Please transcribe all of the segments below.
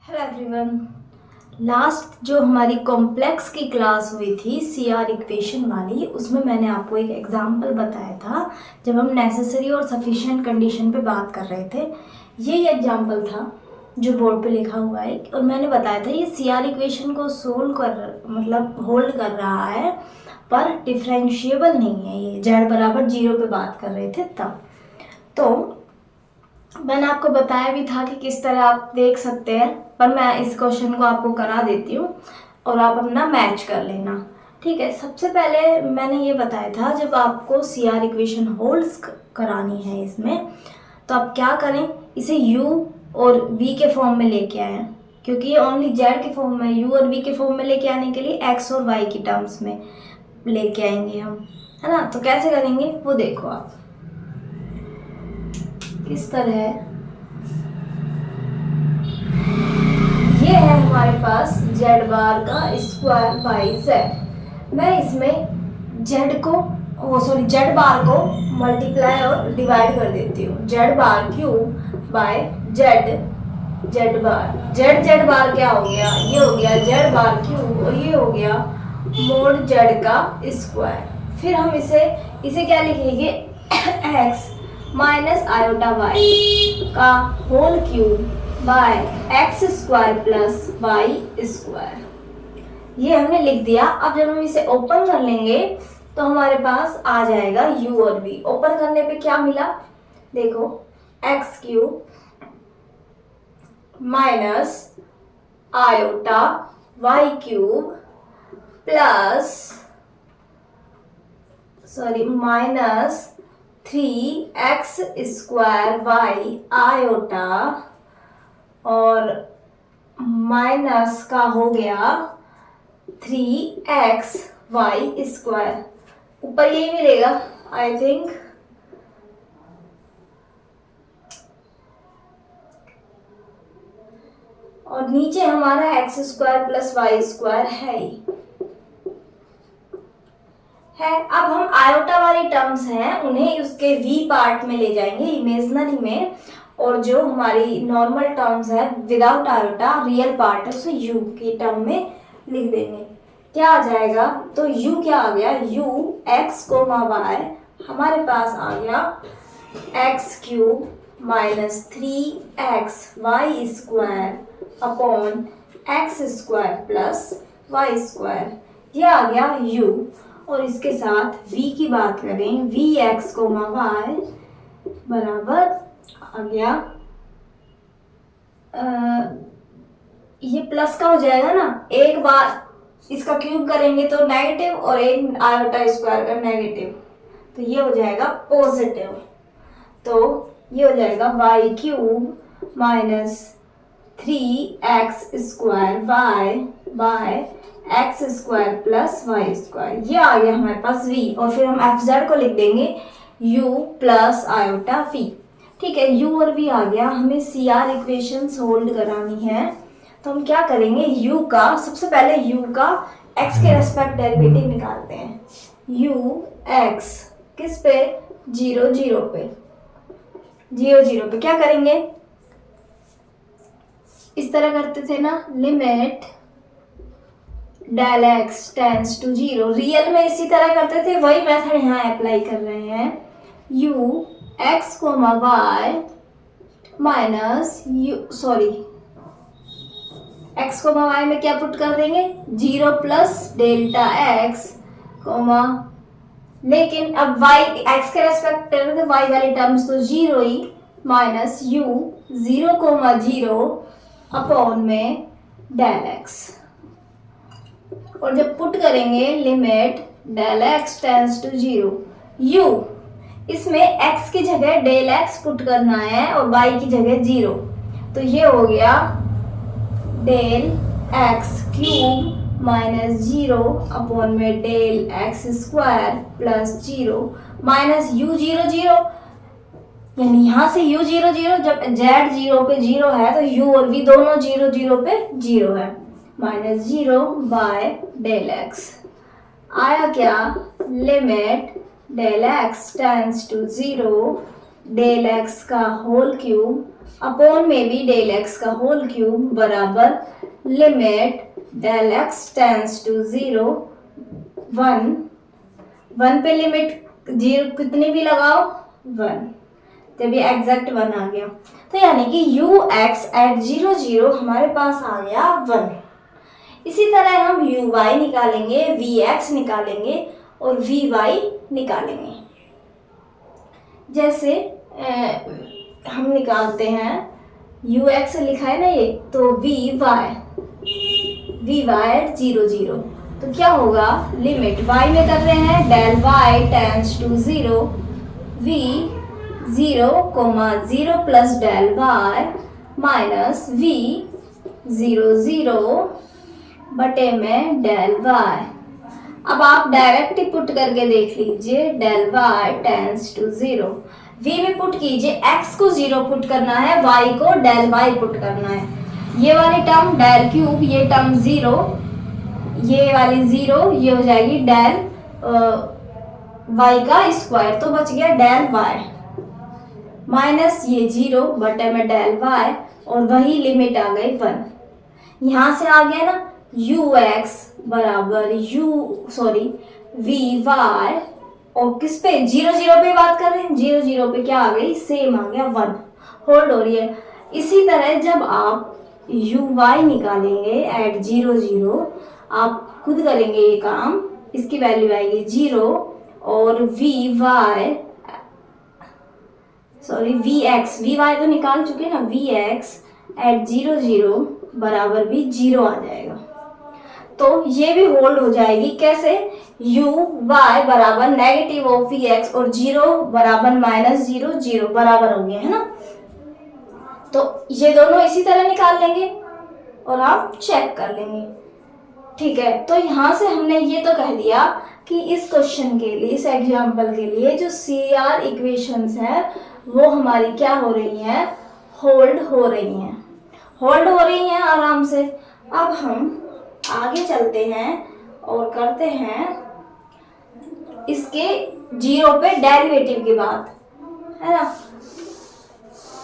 Hello everyone. Last जो हमारी complex की क्लास हुई थी सीआर इक्वेशन वाली, उसमें मैंने आपको एक एग्जांपल बताया था जब हम नेसेसरी और सफिशिएंट कंडीशन पे बात कर रहे थे। यही एग्जांपल था जो बोर्ड पे लिखा हुआ है और मैंने बताया था ये सीआर इक्वेशन को सोल्व कर मतलब होल्ड कर रहा है पर डिफरेंशिएबल नहीं है। ये जेड बराबर 0 पे बात कर रहे थे तब। तो मैंने आपको बताया भी था कि किस तरह आप देख सकते हैं, पर मैं इस क्वेश्चन को आपको करा देती हूँ और आप अपना मैच कर लेना। ठीक है, सबसे पहले मैंने ये बताया था जब आपको सी आर इक्वेशन होल्ड्स करानी है इसमें, तो आप क्या करें, इसे u और v के फॉर्म में लेके आए, क्योंकि ये ओनली z के फॉर्म में, u और v के फॉर्म में लेके आने के लिए x और y की टर्म्स में लेके आएंगे हम, है ना। तो कैसे करेंगे वो देखो आप। इस तरह ये है हमारे पास z बार का स्क्वायर बाई z। मैं इसमें z बार को मल्टीप्लाई और डिवाइड कर देती हूँ। z bar cube by z bar. z बार क्या हो गया, ये हो गया z बार क्यूब और ये हो गया मोड z का स्क्वायर। फिर हम इसे क्या लिखेंगे, x माइनस आयोटा y का whole cube by x square plus y square. ये हमने लिख दिया। अब जब हम इसे ओपन कर लेंगे तो हमारे पास आ जाएगा u और v। ओपन करने पे क्या मिला, देखो, x cube minus iota y cube plus minus 3x square y iota और माइनस का हो गया 3x वाई स्क्वायर। ऊपर यही मिलेगा आई थिंक। और नीचे हमारा x square plus y square है ही है। अब हम आयोटा वाली टर्म्स हैं उन्हें उसके v पार्ट में ले जाएंगे, इमेजिनरी में, और जो हमारी नॉर्मल टर्म्स है विदाउट आयोटा रियल पार्ट है उसे u की टर्म में लिख देंगे। क्या आ जाएगा, तो u क्या आ गया, u x कोमा y हमारे पास आ गया x cube minus 3x y square upon x square plus y square. ये आ गया u। और इसके साथ v की बात करें, v x कोमा y बराबर आ गया, ये प्लस का हो जाएगा ना, एक बार इसका क्यूब करेंगे तो नेगेटिव और एक आयोटा स्क्वायर का नेगेटिव, तो ये हो जाएगा पॉजिटिव। तो ये हो जाएगा y cube minus 3x square y by x square plus y square. ये आ गया हमारे पास v और फिर हम एफ को लिख देंगे u प्लस आयोटा v। ठीक है, u और v आ गया। हमें सी आर इक्वेशन होल्ड करानी है तो हम क्या करेंगे, u का सबसे पहले u का x के रेस्पेक्ट डेरिवेटिव निकालते हैं। u x किस पे, 0 0 पे, 0 0 पे क्या करेंगे, इस तरह करते थे ना, limit del x tends to 0। Real में इसी तरह करते थे, वही मेथड यहाँ अप्लाई कर रहे हैं। u x comma y minus x comma y में क्या पुट कर देंगे, 0 प्लस डेल्टा x कोमा, लेकिन अब y x के रेस्पेक्ट में तो y वाली टर्म्स तो 0 ही, माइनस u 0 कोमा 0 अपॉन में डेल x। और जब पुट करेंगे limit del x tends to 0, u इसमें x की जगह डेल x पुट करना है और y की जगह 0, तो ये हो गया del x cube minus 0 upon में del x square plus 0 minus u 0 0, यानी यहाँ से u 0 0, जब z 0 पे 0 है तो u और v दोनों 0 0 पे 0 है, माइनस 0 बाय डेल x। आया क्या, limit del x tends to 0 del x का होल क्यूब अपॉन में भी डेल एक्स का होल क्यूब बराबर limit del x tends to 0 1 1 पे लिमिट 0 कितनी भी लगाओ 1, जब ये एग्जैक्ट 1 आ गया तो यानी कि यू एक्स एट 0 0 हमारे पास आ गया 1। इसी तरह हम यू वाई निकालेंगे, वी एक्स निकालेंगे और वी वाई निकालेंगे। जैसे हम निकालते हैं यू एक्स लिखा है ना ये, तो वी वाई एट 0 0 तो क्या होगा लिमिट y में कर रहे हैं del y tends to 0 v 0 0 plus del y minus v 0 0 बटे में डेल y। अब आप डायरेक्ट ही पुट करके देख लीजिए del y tends to 0 v में पुट कीजिए, x को 0 पुट करना है, y को डेल y पुट करना है। ये वाली टर्म डेल क्यूब, ये टर्म 0, ये वाली 0, ये हो जाएगी डेल y का स्क्वायर, तो बच गया डेल y माइनस ये 0 बटे में डेल y और वही लिमिट आ गई 1। यहाँ से आ गया ना यू एक्स बराबर वी वाई और किस पे 0 0 पे बात कर रहे हैं, 0 0 पे क्या आ गई सेम आ गया 1 होल्ड हो रही है। इसी तरह जब आप यू वाई निकालेंगे एट 0 0 आप खुद करेंगे ये काम, इसकी वैल्यू आएगी 0 और वी वाई तो निकाल चुके ना, वी एक्स एट 0 0 बराबर भी 0 आ जाएगा। तो ये भी होल्ड हो जाएगी कैसे, u y बराबर नेगेटिव ऑफ वी एक्स और 0 बराबर माइनस 0 0 बराबर हो गया है ना। तो ये दोनों इसी तरह निकाल लेंगे और आप चेक कर लेंगे, ठीक है। तो यहाँ से हमने ये तो कह दिया कि इस क्वेश्चन के लिए, इस एग्जाम्पल के लिए जो CR इक्वेशंस हैं वो हमारी क्या हो रही हैं, होल्ड हो रही हैं आराम से। अब हम आगे चलते हैं और करते हैं इसके 0 पे डेरिवेटिव की बात, है ना।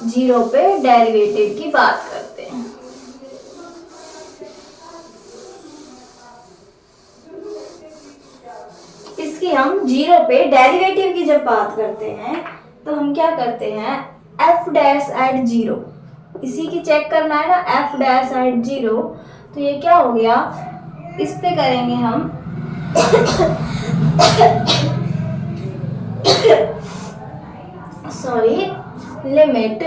0 पे डेरिवेटिव की बात करते हैं। इसकी हम 0 पे डेरिवेटिव की जब बात करते हैं तो हम क्या करते हैं f डैश एट 0, इसी की चेक करना है ना, f डैश एट 0। तो ये क्या हो गया, इस पे करेंगे हम limit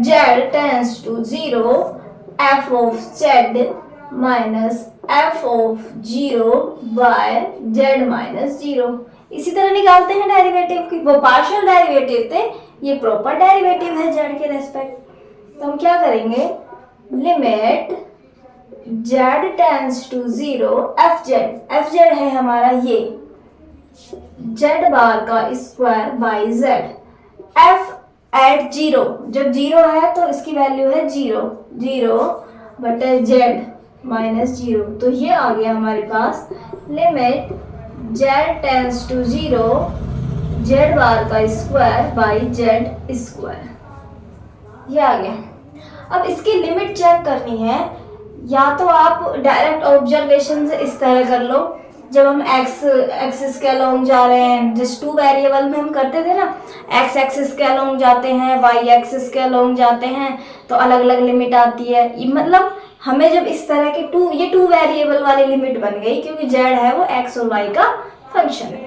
z tends to 0 f of z minus f of 0 by z minus 0। इसी तरह निकालते हैं डेरिवेटिव की, वो पार्शियल डेरिवेटिव थे, ये प्रॉपर डेरिवेटिव है z के रेस्पेक्ट। तो हम क्या करेंगे limit z tends to 0 f z है हमारा ये z बार का square by z, f at 0, जब 0 है तो इसकी वैल्यू है 0 बटे z माइनस 0। तो ये आ गया हमारे पास limit z tends to 0 z bar का स्क्वायर बाई z स्क्वायर, ये आ गया। अब इसकी लिमिट चेक करनी है, या तो आप डायरेक्ट ऑब्जर्वेशन से इस तरह कर लो, जब हम एक्स एक्सिस के अलोंग जा रहे हैं, जिस 2 वेरिएबल में हम करते थे ना, एक्स एक्सिस के अलोंग जाते हैं, वाई एक्सिस के अलोंग जाते हैं, तो अलग अलग लिमिट आती है। मतलब हमें जब इस तरह के 2 वेरिएबल वाली लिमिट बन गई, क्योंकि z है वो x और y का फंक्शन है।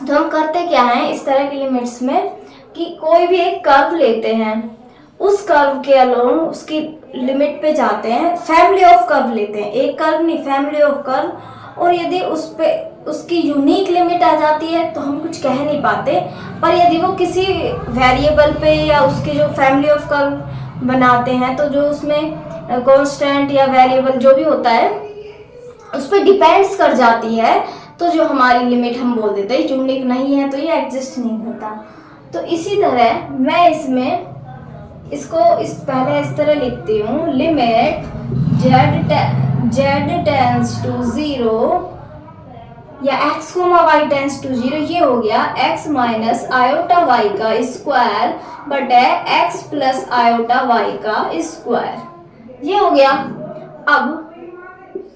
तो हम करते क्या है इस तरह की लिमिट्स में कि कोई भी एक कर्व लेते हैं, उस कर्व के अलोंग उसकी लिमिट पे जाते हैं, फैमिली ऑफ कर्व लेते हैं, एक कर्व नहीं फैमिली ऑफ कर्व, और यदि उस पे उसकी यूनिक लिमिट आ जाती है तो हम कुछ कह नहीं पाते। पर यदि वो किसी वेरिएबल पे या उसके जो फैमिली ऑफ कर्व बनाते हैं तो जो उसमें कांस्टेंट या वेरिएबल जो भी होता है उस पर डिपेंड्स कर जाती है, तो जो हमारी लिमिट हम बोल देते हैं यूनिक नहीं है तो ये एग्जिस्ट नहीं करता। तो इसी तरह मैं इसमें इसको पहले इस तरह लिखती हूँ, लिमिट z टेंस टू 0 या x comma y tends to 0, ये हो गया x माइनस आयोटा वाई का स्क्वायर बटे x प्लस आयोटा वाई का स्क्वायर, ये हो गया। अब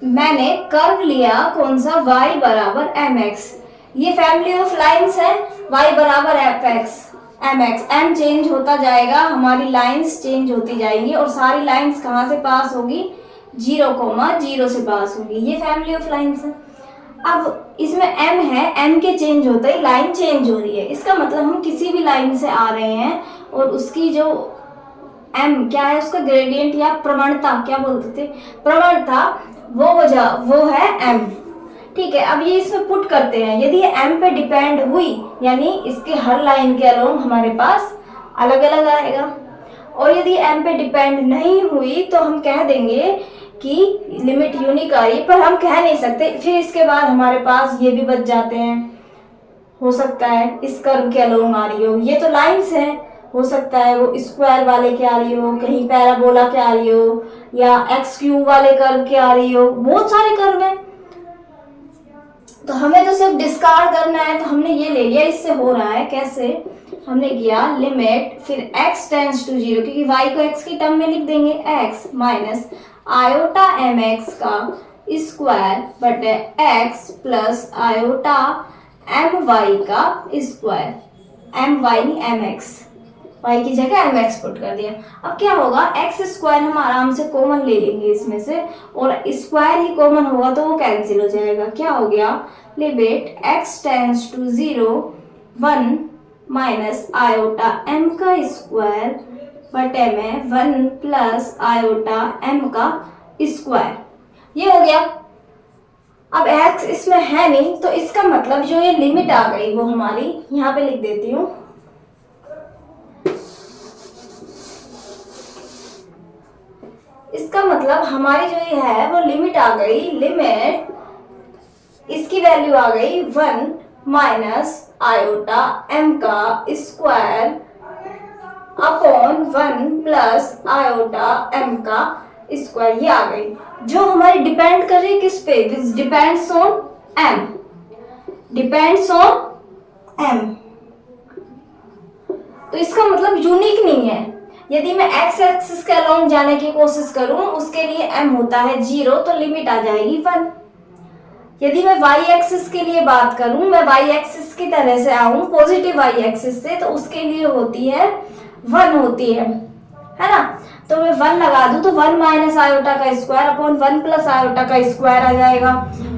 मैंने कर्व लिया कौन सा, y बराबर mx, ये फैमिली ऑफ लाइंस है, y बराबर fx mx, m चेंज होता जाएगा, हमारी लाइंस चेंज होती जाएंगी और सारी लाइंस कहाँ से पास होगी, 0,0 से पास होगी, ये फैमिली ऑफ लाइंस है। अब इसमें m है, m के चेंज होते ही लाइन चेंज हो रही है, इसका मतलब हम किसी भी लाइन से आ रहे हैं और उसकी जो m क्या है, उसका ग्रेडियंट या प्रवणता, क्या बोलते थे, प्रवणता, वो है m। ठीक है, अब ये इसमें पुट करते हैं, यदि ये m पे डिपेंड हुई यानी इसके हर लाइन के अलोंग हमारे पास अलग अलग आएगा, और यदि m पे डिपेंड नहीं हुई तो हम कह देंगे कि लिमिट यूनिक आ रही, पर हम कह नहीं सकते, फिर इसके बाद हमारे पास ये भी बच जाते हैं, हो सकता है इस कर्व के अलोंग आ रही हो, ये तो लाइंस हैं, हो सकता है वो स्क्वायर वाले के आ रही हो, कहीं पैराबोला के आ रही हो, या एक्स क्यूब वाले कर्व के आ रही हो, बहुत सारे कर्व हैं, तो हमें तो सिर्फ डिस्कार्ड करना है, तो हमने ये ले लिया, इससे हो रहा है कैसे, हमने किया लिमिट फिर x टेंस टू 0, क्योंकि y को x की टर्म में लिख देंगे, x माइनस आयोटा mx का स्क्वायर बटे x प्लस आयोटा my का स्क्वायर, my नहीं mx, y की जगह mx पुट कर दिया। अब क्या होगा, x स्क्वायर हम आराम से कॉमन ले लेंगे इसमें से, और स्क्वायर ही कॉमन होगा तो वो कैंसिल हो जाएगा, क्या हो गया, limit x tends to 0 1 minus iota m का स्क्वायर बटे में 1 प्लस आयोटा m का स्क्वायर, ये हो गया। अब x इसमें है नहीं, तो इसका मतलब जो ये लिमिट आ गई वो हमारी, यहाँ पे लिख देती हूँ, इसका मतलब हमारी जो ये है वो लिमिट आ गई, लिमिट इसकी वैल्यू आ गई 1 माइनस आयोटा m का square upon 1 plus iota m का स्क्वायर, ये आ गई, जो हमारी डिपेंड कर रही है किस पे, this depends on m, depends on m, तो इसका मतलब यूनिक नहीं है। यदि मैं x एक्सिस के अलोंग जाने की कोशिश करूं, उसके लिए m होता है 0, तो लिमिट आ जाएगी 1। यदि मैं y एक्सिस के लिए बात करूं, मैं y एक्सिस की तरह से आऊं पॉजिटिव y एक्सिस से, तो उसके लिए होती है 1 होती है ना, तो मैं 1 लगा दूं तो 1 माइनस आयोटा का स्क्वायर अपॉन 1 प्लस आयोटा का स्क्वायर आ जाएगा,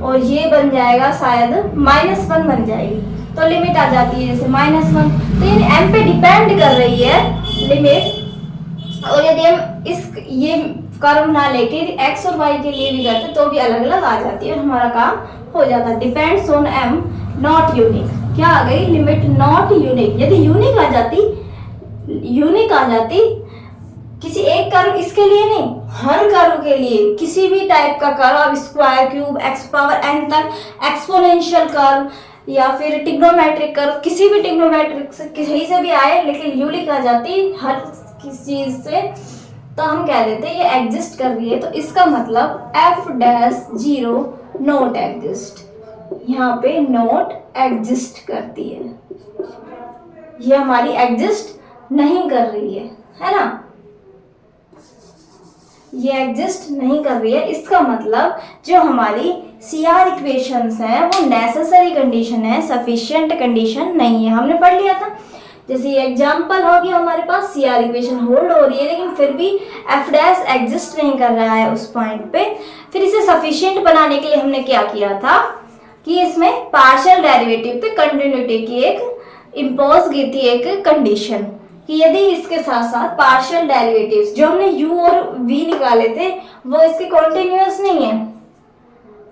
और ये बन जाएगा शायद -1 बन जाएगी, तो लिमिट आ जाती है जैसे -1, तो ये m पे डिपेंड कर रही है लिमिट। और यदि हम ये कर्व ना लेके x और y के लिए भी करते तो भी अलग अलग आ जाती है और हमारा काम हो जाता है। Depends on m not unique, क्या आ गई, लिमिट नॉट यूनिक। यदि यूनिक आ जाती किसी एक कर्व, इसके लिए नहीं, हर कर्व के लिए, किसी भी टाइप का कर्व, अब square, cube, x power n तक, एक्सपोनेंशियल कर्व या फिर ट्रिग्नोमेट्रिक कर्व, किसी भी ट्रिग्नोमेट्रिक से कहीं से भी आए, लेकिन यूनिक आ जाती हर किस चीज से, तो हम कह देते ये एग्जिस्ट कर रही है, तो इसका मतलब f'0 नॉट एग्जिस्ट, यहाँ पे नॉट एग्जिस्ट करती है, ये हमारी एग्जिस्ट नहीं कर रही है ना, ये एग्जिस्ट नहीं कर रही है। इसका मतलब जो हमारी CR इक्वेशंस हैं वो नेसेसरी कंडीशन है, सफिशिएंट कंडीशन नहीं है, हमने पढ़ लिया था। जैसे ये एग्जांपल हो गया, हमारे पास CR इक्वेशन होल्ड हो रही है लेकिन फिर भी f' एग्जिस्ट नहीं कर रहा है उस पॉइंट पे, फिर इसे सफिशिएंट बनाने के लिए हमने क्या किया था कि इसमें पार्शियल डेरिवेटिव पे कंटिन्यूटी की एक इम्पोज की थी एक कंडीशन, कि यदि इसके साथ साथ पार्शियल डेरिवेटिव्स जो हमने u और v निकाले थे वो इसके कॉन्टिन्यूअस नहीं है,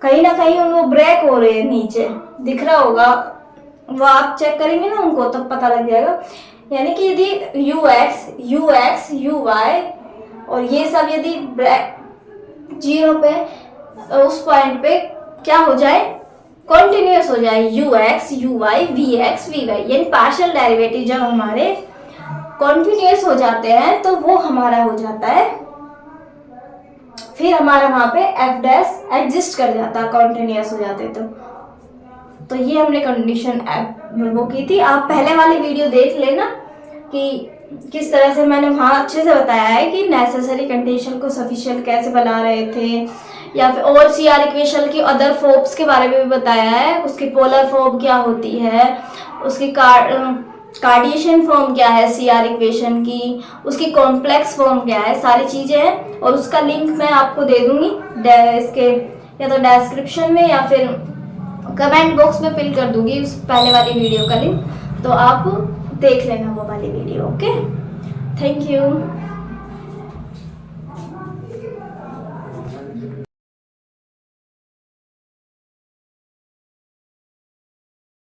कहीं ना कहीं उनको ब्रेक हो रहे हैं, नीचे दिख रहा होगा, वो आप चेक करेंगे ना उनको तब पता लग जाएगा। यानी कि यदि ux, uy और ये सब यदि 0 पे उस पॉइंट पे क्या हो जाए, कॉन्टिन्यूअस हो जाए, ux, uy, vx, vy, यानी पार्शियल डेरिवेटिव जब हमारे कॉन्टिन्यूअस हो जाते हैं तो वो हमारा हो जाता है, फिर हमारा वहां पे f' एग्जिस्ट कर जाता है, कॉन्टिन्यूअस हो जाते तो। तो ये हमने कंडीशन वो की थी। आप पहले वाली वीडियो देख लेना कि किस तरह से मैंने वहाँ अच्छे से बताया है कि नेसेसरी कंडीशन को सफिशिएंट कैसे बना रहे थे, या फिर और सीआर इक्वेशन की अदर फॉर्म्स के बारे में भी बताया है, उसकी पोलर फॉर्म क्या होती है, उसकी कार्टेशियन फॉर्म क्या है सीआर इक्वेशन की, उसकी कॉम्प्लेक्स फॉर्म क्या है, सारी चीज़ें हैं। और उसका लिंक मैं आपको दे दूँगी इसके या तो डिस्क्रिप्शन में या फिर कमेंट बॉक्स में पिन कर दूँगी उस पहले वाली वीडियो का लिंक, तो आप देख लेना वो वाली वीडियो। Okay, thank you.